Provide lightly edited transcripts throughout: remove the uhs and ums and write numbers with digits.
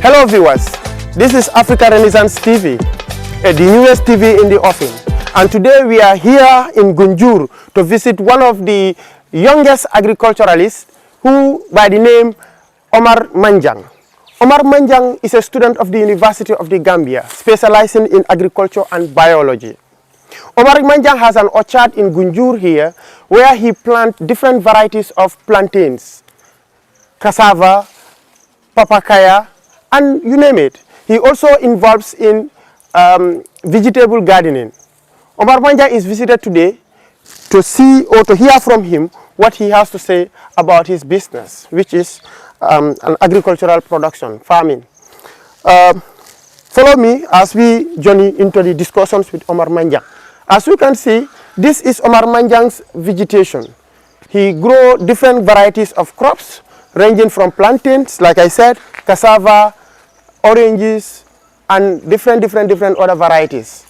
Hello viewers, this is Africa Renaissance TV, the newest TV in the offing. And today we are here in Gunjur to visit one of the youngest agriculturalists who by the name Omar Manjang. Omar Manjang is a student of the University of the Gambia, specializing in agriculture and biology. Omar Manjang has an orchard in Gunjur here where he plants different varieties of plantains, cassava, papaya, and you name it. He also involves in vegetable gardening. Omar Manjang is visited today to see or to hear from him what he has to say about his business, which is an agricultural production, farming. Follow me as we journey into the discussions with Omar Manjang. As you can see, this is Omar Manjang's vegetation. He grows different varieties of crops, ranging from plantains, like I said, cassava, oranges, and different other varieties.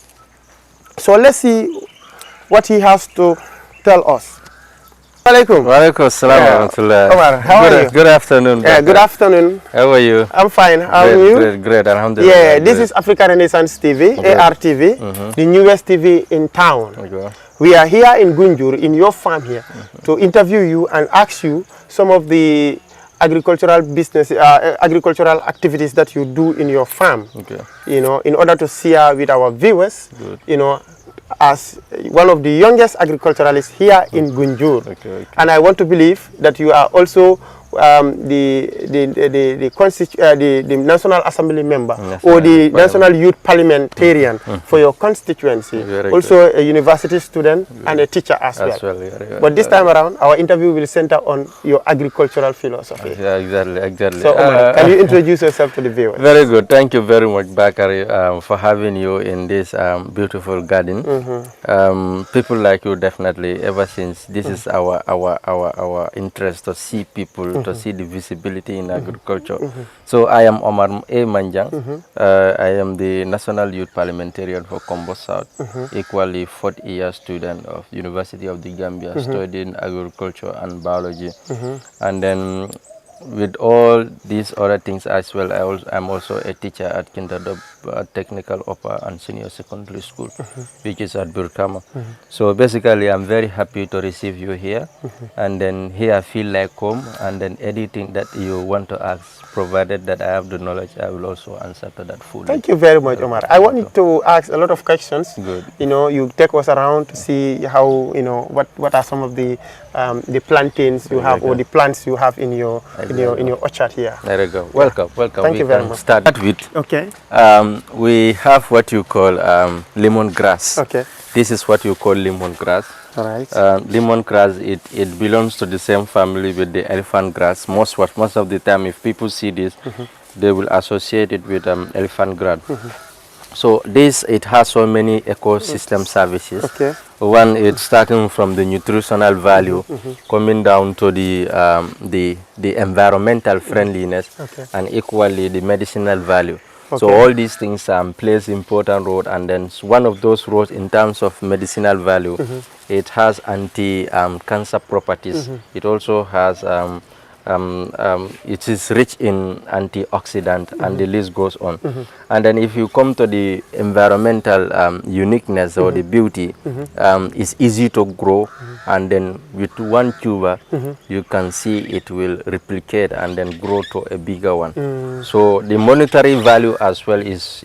So let's see what he has to tell us. Walaikum. Walaikum assalam warahmatullah. Omar, how are you? Good afternoon. Yeah, good afternoon. How are you? I'm fine. How are you? Great, alhamdulillah. Yeah, this is Africa Renaissance TV, ARTV, the newest TV in town. Okay. We are here in Gunjur, in your farm here, to interview you and ask you some of the agricultural business, agricultural activities that you do in your farm. Okay. You know, in order to share with our viewers, you know, as one of the youngest agriculturalists here in Gunjur. Okay. And I want to believe that you are also the National Assembly member or the National Youth Parliamentarian for your constituency. Also a university student and a teacher as well. But this time around, our interview will center on your agricultural philosophy. Yeah, exactly. So, Omar, can you introduce yourself to the viewers? Very good. Thank you very much, Bakari, for having you in this beautiful garden. People like you, definitely, ever since this is our interest to see people, to see the visibility in agriculture. So I am Omar A. Manjang. I am the National Youth Parliamentarian for Combo South, equally 4th-year student of University of the Gambia, studying agriculture and biology. And then with all these other things as well, I'm also a teacher at Technical Upper and Senior Secondary School, which is at Burkama. So basically, I'm very happy to receive you here. And then here I feel like home, and then anything that you want to ask, provided that I have the knowledge, I will also answer to that fully. Thank you very much, Omar. I wanted to ask a lot of questions. Good. You know, you take us around to see how, you know, what are some of the plantains you have or the plants you have in your orchard here. There you go. Welcome. Thank you very much. Start with. Okay. We have what you call lemongrass. Okay. This is what you call lemongrass. All right. Lemongrass, it belongs to the same family with the elephant grass. Most of the time, if people see this, they will associate it with elephant grass. So it has so many ecosystem services. Okay. One, it's starting from the nutritional value, coming down to the environmental friendliness, and equally the medicinal value. Okay. So all these things plays important role, and then one of those roles in terms of medicinal value, it has anti-cancer properties. It also has it is rich in antioxidant, and the list goes on. And then if you come to the environmental uniqueness or the beauty, it's easy to grow, and then with one tuber, you can see it will replicate and then grow to a bigger one. So the monetary value as well is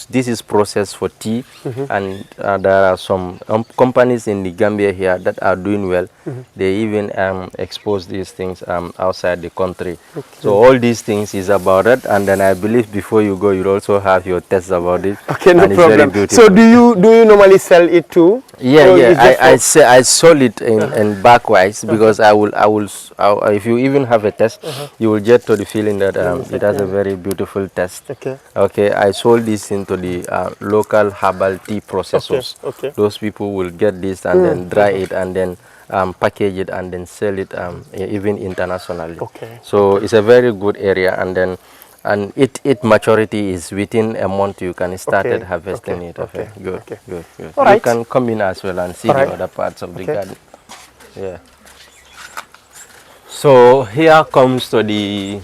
this is processed for tea, and there are some companies in the Gambia here that are doing well. They even expose these things outside the country. So all these things is about it, and then I believe before you go, you also have your tests about it. Okay, no problem. So do you normally sell it too? Yeah, I sold it in backwise, because I will if you even have a test, you will get to the feeling that it has a very beautiful taste. Okay, I sold this into the local herbal tea processors. Those people will get this and then dry it and then package it and then sell it even internationally. So it's a very good area, and then its maturity is within a month. You can start harvesting it. Good. You can come in as well and see the other parts of the garden. Yeah. So here comes to the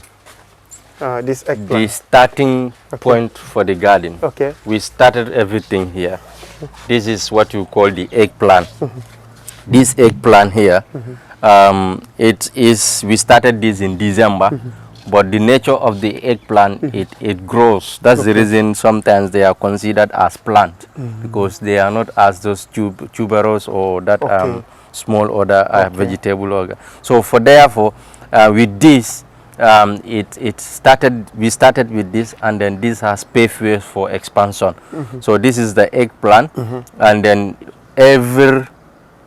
This eggplant. the starting point for the garden. Okay. We started everything here. This is what you call the eggplant. This eggplant here, we started this in December, but the nature of the eggplant, it grows. That's the reason sometimes they are considered as plant, because they are not as those tuberose or that small other vegetable. So therefore, with this, we started with this, and then this has pathways for expansion. So this is the eggplant, and then every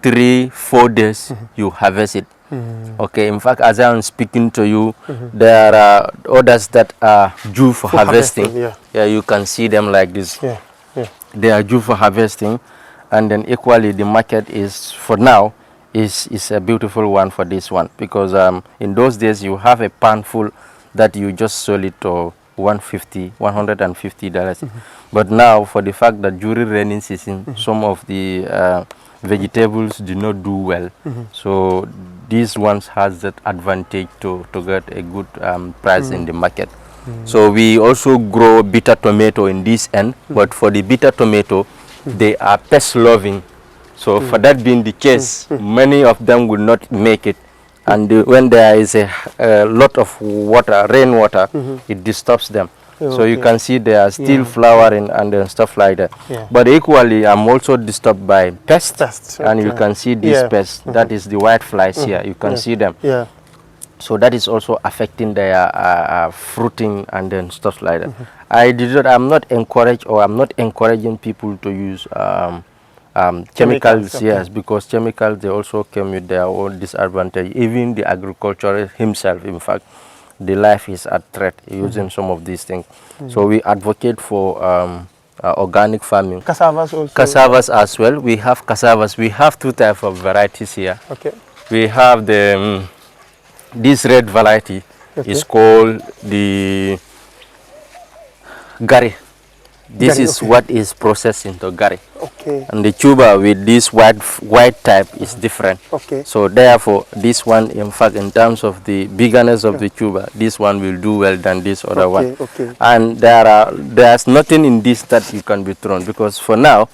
3-4 days you harvest it. Okay, in fact, as I'm speaking to you, there are others that are due for harvesting. Yeah, you can see them like this. They are due for harvesting, and then equally the market is, for now, is a beautiful one for this one, because in those days you have a pan full that you just sold it to $150. But now, for the fact that during rainy season, some of the vegetables do not do well, so these ones has that advantage to get a good price in the market. So we also grow bitter tomato in this end, but for the bitter tomato, they are pest loving. So for that being the case, many of them will not make it, and when there is a lot of water, rainwater, it disturbs them. So you can see they are still flowering and stuff like that. But equally, I'm also disturbed by pests, and you can see these pests. That is the white flies here. You can see them. So that is also affecting their fruiting and then stuff like that. I'm not encouraging people to use chemicals, yes, because chemicals, they also come with their own disadvantage. Even the agriculturist himself, in fact, the life is at threat using some of these things. So we advocate for organic farming. Cassavas also? Cassavas as well. We have cassavas. We have 2 types of varieties here. We have the this red variety is called the gari. This is what is processed into gari. And the tuber with this white type is different. So therefore, this one, in fact, in terms of the bigness of the tuber, this one will do well than this other one. And there's nothing in this that you can be thrown, because for now,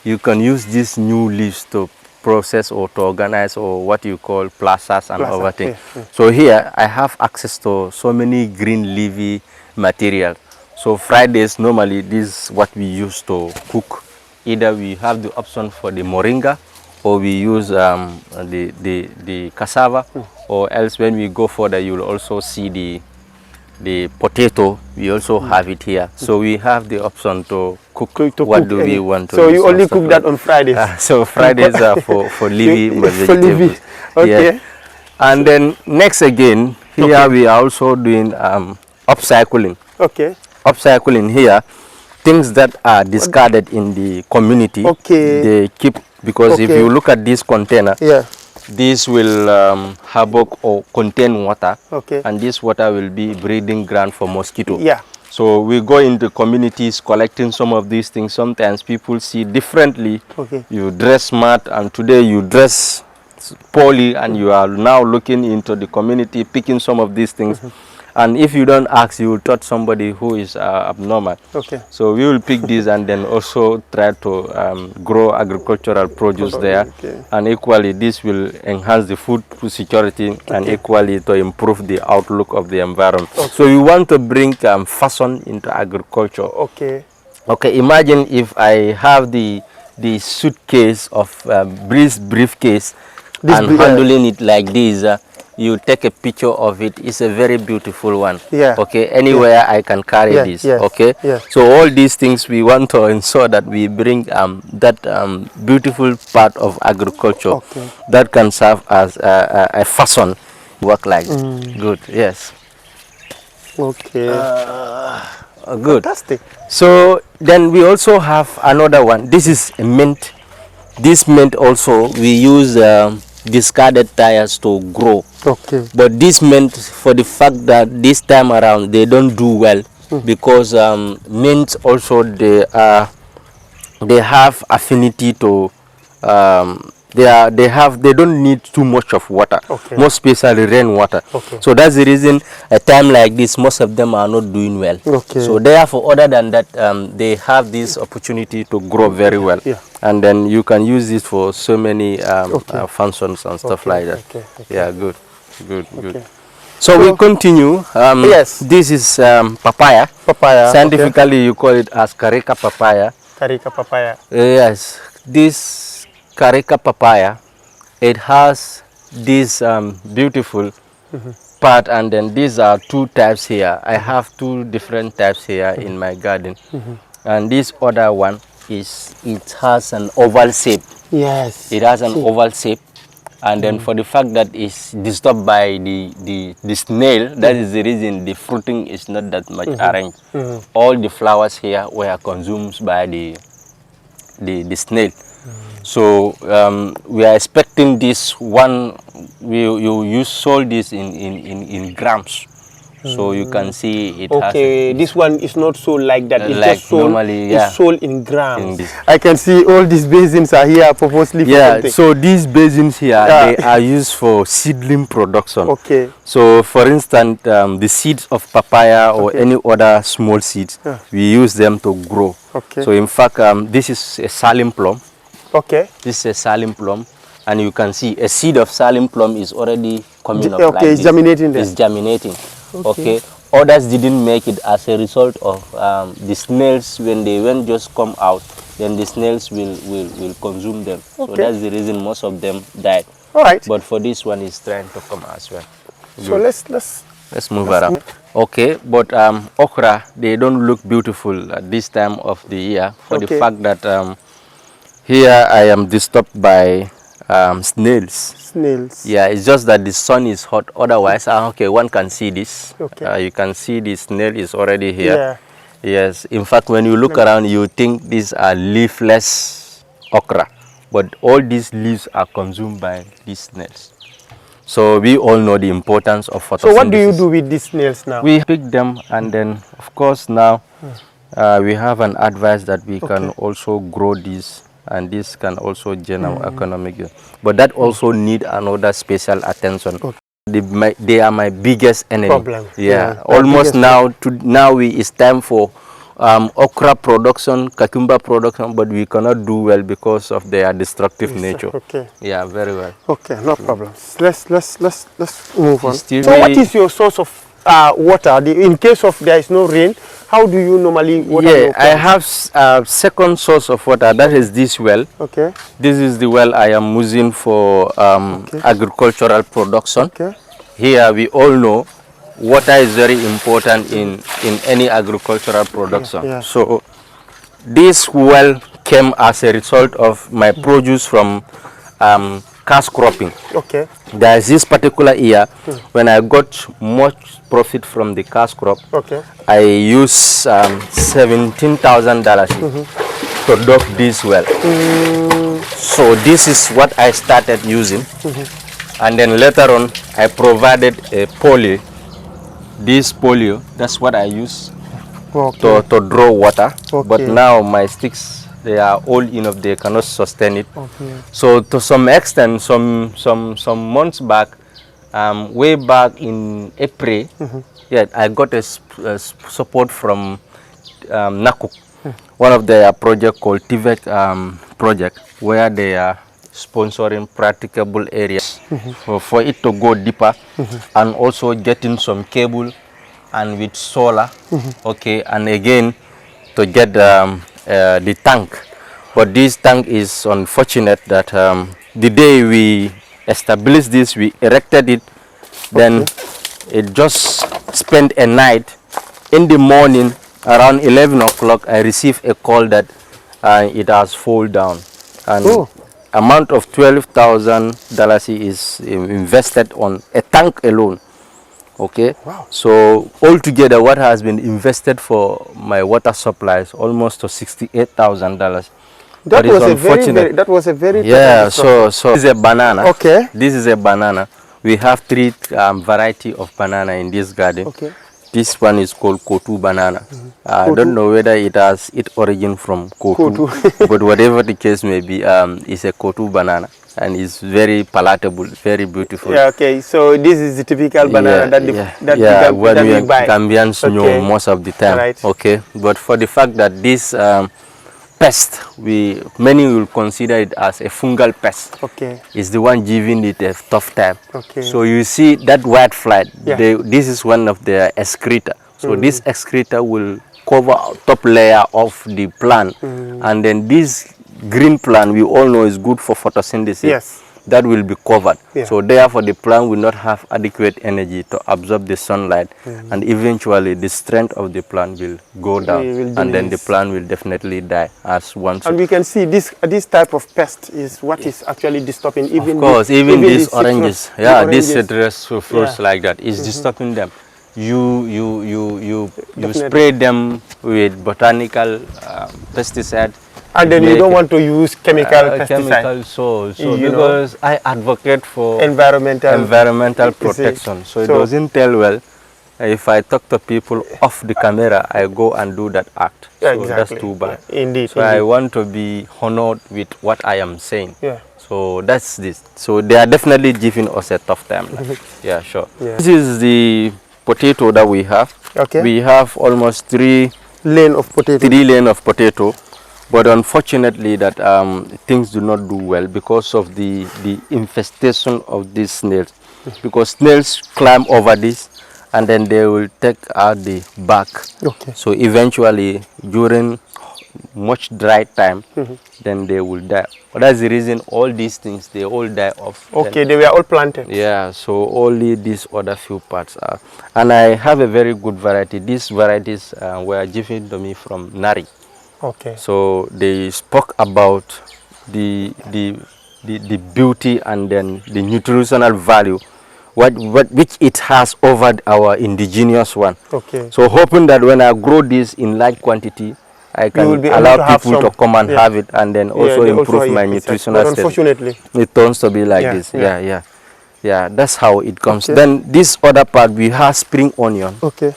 you can use these new leaves to process or to organize, or what you call plazas and everything. So here, I have access to so many green leafy material. So Fridays, normally, this is what we use to cook. Either we have the option for the moringa, or we use the cassava, or else when we go further, you will also see the potato. We also have it here. So we have the option to cook what do we want to So use. you only cook that on Fridays? So Fridays are for leafy vegetables. Okay. And then next again, here we are also doing upcycling. Upcycling here, things that are discarded in the community, they keep, because if you look at this container, this will harbor or contain water, and this water will be breeding ground for mosquito. So we go into communities collecting some of these things. Sometimes people see differently. You dress smart, and today you dress poorly, and you are now looking into the community, picking some of these things. And if you don't ask, you will touch somebody who is abnormal. So we will pick this and then also try to grow agricultural produce there. And equally, this will enhance the food security and equally to improve the outlook of the environment. So you want to bring fashion into agriculture. Imagine if I have the suitcase of briefcase and handling it like this. You take a picture of it. It's a very beautiful one. Anywhere I can carry this. So all these things, we want to ensure that we bring that beautiful part of agriculture that can serve as a fashion work like good. Good. Fantastic. So then we also have another one. This is a mint. This mint also we use discarded tires to grow. But this meant for the fact that this time around they don't do well, because mints also they have affinity to they don't need too much of water, more especially rainwater. So that's the reason a time like this most of them are not doing well. So therefore, other than that, they have this opportunity to grow very well, and then you can use it for so many functions and stuff like that. Yeah, good. So we continue. Yes. This is papaya. Scientifically, you call it as carica papaya. Carica papaya. Yes, this carica papaya, it has this beautiful part, and then these are two types here. I have two different types here in my garden, and this other one it has an oval shape. Yes. It has an oval shape. And then for the fact that it's disturbed by the snail, that is the reason the fruiting is not that much arranged. All the flowers here were consumed by the snail. So we are expecting this one, you sold this in grams. So you can see it has this one is not sold like that. It's like just sold, normally, it's sold in grams. I can see all these basins are here purposely for something. So these basins here, they are used for seedling production. So for instance, the seeds of papaya or any other small seeds, we use them to grow. So in fact, this is a salim plum. This is a salim plum, and you can see a seed of salim plum is already coming up like it's germinating there. It's germinating. Others didn't make it as a result of the snails. When they just come out, then the snails will consume them. So that's the reason most of them died. But for this one, it's trying to come as well. So let's move around. But okra, they don't look beautiful at this time of the year for the fact that here I am disturbed by snails. Yeah, it's just that the sun is hot. Otherwise, one can see this. You can see the snail is already here. Yes, in fact, when you look around, you think these are leafless okra, but all these leaves are consumed by these snails. So we all know the importance of photosynthesis. So what do you do with these snails now? We pick them, and then of course now we have an advice that we can also grow these, and this can also generate economic gain. But that also need another special attention. They are my biggest enemy. Almost now it's time for okra production, cucumber production, but we cannot do well because of their destructive nature. Yeah, very well. No problem. Let's move on. So what is your source of water? In case of there is no rain, how do you normally water your plants? I have a second source of water. That is this well. This is the well I am using for agricultural production. Here we all know water is very important in any agricultural production. So this well came as a result of my produce from cash cropping. There is this particular year when I got much profit from the cash crop. I used $17,000 to dug this well. So this is what I started using, and then later on I provided a poly. This polio, that's what I use to draw water. But now my sticks, they are old enough, they cannot sustain it. So to some extent, some months back, way back in April, I got a support from NACUC, one of their project called TVEC project, where they are sponsoring practicable areas for it to go deeper, and also getting some cable and with solar, and again to get the tank. But this tank is unfortunate that the day we established this, we erected it, then it just spent a night. In the morning around 11 o'clock I received a call that it has fallen down, and amount of $12,000 is invested on a tank alone. So altogether what has been invested for my water supply is almost to $68,000. That was a very so this is a banana. This is a banana. We have three variety of banana in this garden. This one is called Kotu banana. I don't know whether it has its origin from Kotu, but whatever the case may be, it's a Kotu banana. and it's very palatable, very beautiful. Yeah, okay. So this is the typical banana that we buy. Gambians know most of the time. Right. Okay, but for the fact that this pest, many will consider it as a fungal pest. Okay. It's the one giving it a tough time. Okay. So you see that white fly. This is one of their excreta. So this excreta will cover top layer of the plant, and then this green plant we all know is good for photosynthesis. Yes. That will be covered. So therefore the plant will not have adequate energy to absorb the sunlight, and eventually the strength of the plant will go down, and then the plant will definitely die as once. And we can see this type of pest is what is actually disturbing even. Of course, even these oranges. Yeah, these citrus fruits like that is disturbing them. You spray them with botanical pesticide, and then you don't want to use chemical pesticide. So because I advocate for environmental protection, so it doesn't tell well. If I talk to people off the camera, I go and do that act. So that's too bad. Indeed. So I want to be honored with what I am saying. Yeah. So that's this. So they are definitely giving us a tough time. Yeah, sure. Yeah. This is the potato that we have. Okay. We have almost 3 lane of potato. But unfortunately that things do not do well because of the infestation of these snails. Because snails climb over this and then they will take out the bark. Okay. So eventually during much dry time, then they will die. But that's the reason all these things, they all die off. Okay, they were all planted. Yeah, so only these other few parts are. And I have a very good variety. These varieties were given to me from Nari. Okay. So they spoke about the beauty and then the nutritional value which it has over our indigenous one. Okay. So hoping that when I grow this in large quantity, I can allow people to come and have it, and then also improve my nutritional status. Unfortunately, it turns to be like this. Yeah, that's how it comes. Okay. Then this other part we have spring onion. Okay.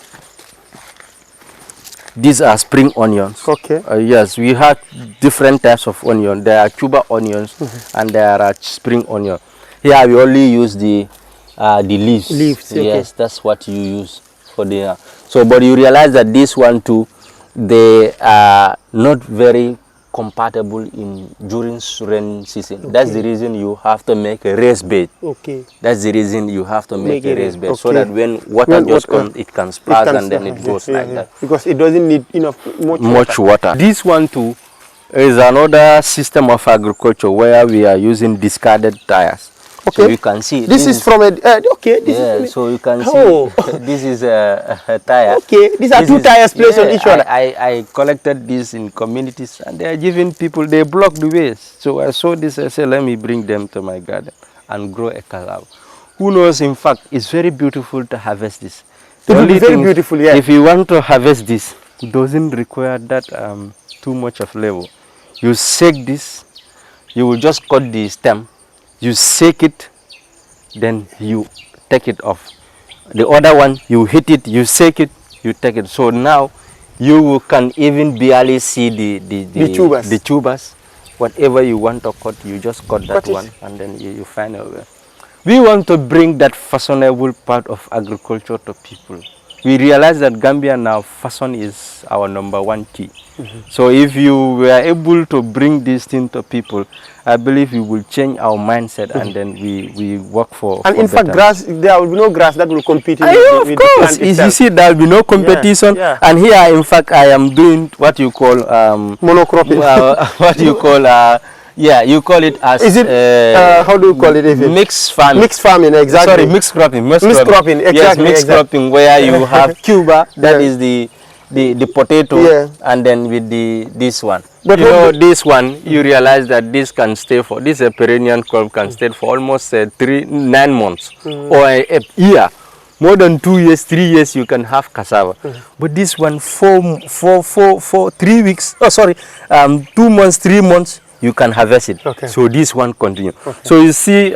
These are spring onions. Okay. Yes, we have different types of onion. There are tuber onions and there are spring onion. Here we only use the leaves. Leaves. Okay. Yes, that's what you use for the. So, but you realize that this one too, they are not very compatible during rain season. Okay. That's the reason you have to make a raised bed. Okay. That's the reason you have to make a raised bed, so that when water comes, it can splash and then it goes like that. Because it doesn't need much water. This one too is another system of agriculture where we are using discarded tires. Okay. So you can see this is from a so you can see this is a tire. Okay, these are two tires placed on each one. I collected this in communities and they are giving people, they block the ways. So I saw this, I said let me bring them to my garden and grow a cassava. Who knows, in fact it's very beautiful to harvest this. It will be very beautiful, yeah. If you want to harvest this, it doesn't require that too much of labor. You shake this, you will just cut the stem, you shake it, then you take it off. The other one, you hit it, you shake it, you take it. So now you can even barely see the tubers. Whatever you want to cut, you just cut that one, and then you find a way. We want to bring that fashionable part of agriculture to people. We realize that Gambia now, fashion is our #1 key. So if you were able to bring this thing to people, I believe we will change our mindset and then we work for. And in fact, there will be no grass that will compete with the plant itself. You see, there will be no competition. Yeah. And here, in fact, I am doing what you call monocropping. What you call yeah, you call it as. Is it how do you call it? Mixed farming. Mixed farming, exactly. Sorry, mixed cropping. Mixed cropping, exactly. Yes, mixed cropping, where you have tuber, that is the potato, and then with this one. But you know, this one, you realize that this can stay for, this a perennial crop can stay for almost 9 months or a year. More than 2 years, 3 years, you can have cassava. But this one, 3 weeks, 2 months, 3 months, you can harvest it. Okay. So this one continue. Okay. So you see,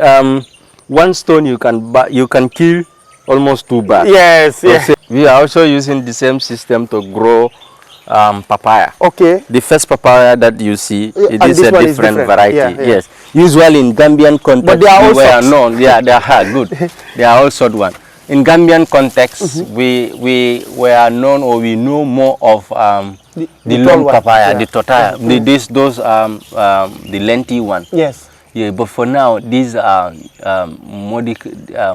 one stone you can kill almost 2 birds. Yes, yes. We are also using the same system to grow papaya. Okay. The first papaya that you see, it And is this a one different is different. variety. Yeah, yeah. Yes. Usually in Gambian context, But they are all we are sorts. known. Yeah, they are good. They are all sort one. In Gambian context, we are known, or we know more of the long tall one. papaya, Yeah. the tortilla, the lengthy one. Yes. Yeah, but for now, these are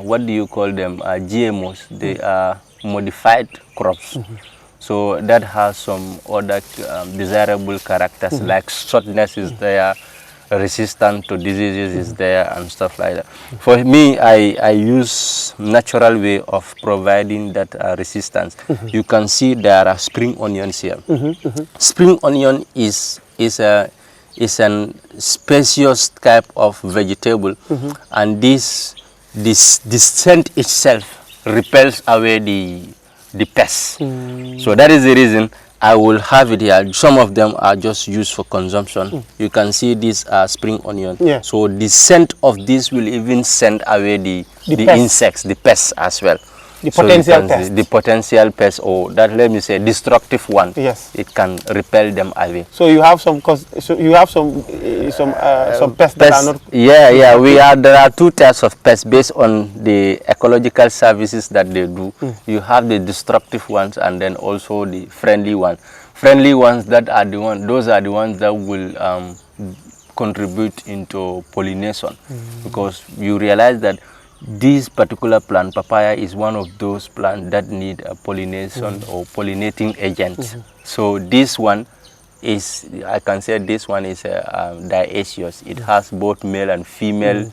what do you call them? GMOs. They are modified crops. So that has some other desirable characters, like shortness is there, resistant to diseases is there, and stuff like that. For me, I use natural way of providing that resistance. You can see there are spring onions here. Spring onion is an spacious type of vegetable, and this scent itself repels away the pests. So that is the reason I will have it here. Some of them are just used for consumption. You can see this spring onion. Yeah. So the scent of this will even send away the pests. insects, the pests as well. The So potential you can see pests. the potential pests, or that, let me say, destructive one. Yes. It can repel them away. So you have some pests that are not. Yeah. There are two types of pests based on the ecological services that they do. You have the destructive ones, and then also the friendly ones. Friendly ones, those are the ones that will contribute into pollination, because you realize that this particular plant, papaya, is one of those plants that need a pollination or pollinating agent. So this one is, I can say this one is dioecious. It has both male and female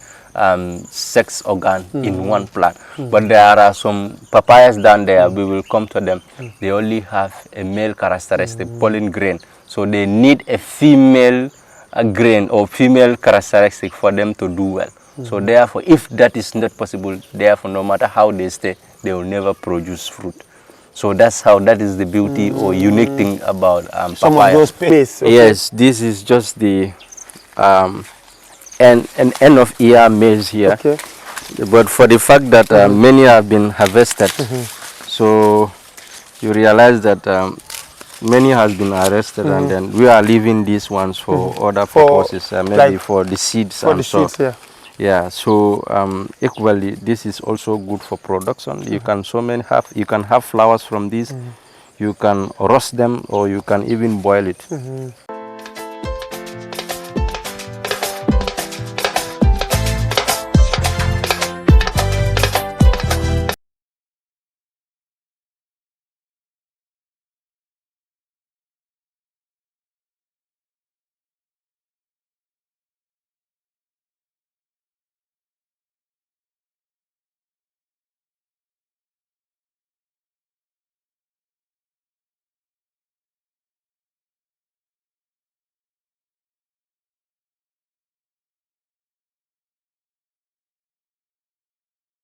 sex organ in one plant. But there are some papayas down there, we will come to them. They only have a male characteristic, pollen grain. So they need a female grain or female characteristic for them to do well. So therefore, if that is not possible, therefore, no matter how they stay, they will never produce fruit. So that is the beauty or unique thing about papaya. Some of those pests. Okay. Yes, this is just the end of year maize here. Okay. But for the fact that many have been harvested, so you realize that many has been arrested, and then we are leaving these ones for other purposes, maybe like for the seeds. For the seeds, yeah. Yeah, so equally, this is also good for production. You can you can have flowers from this. You can roast them, or you can even boil it.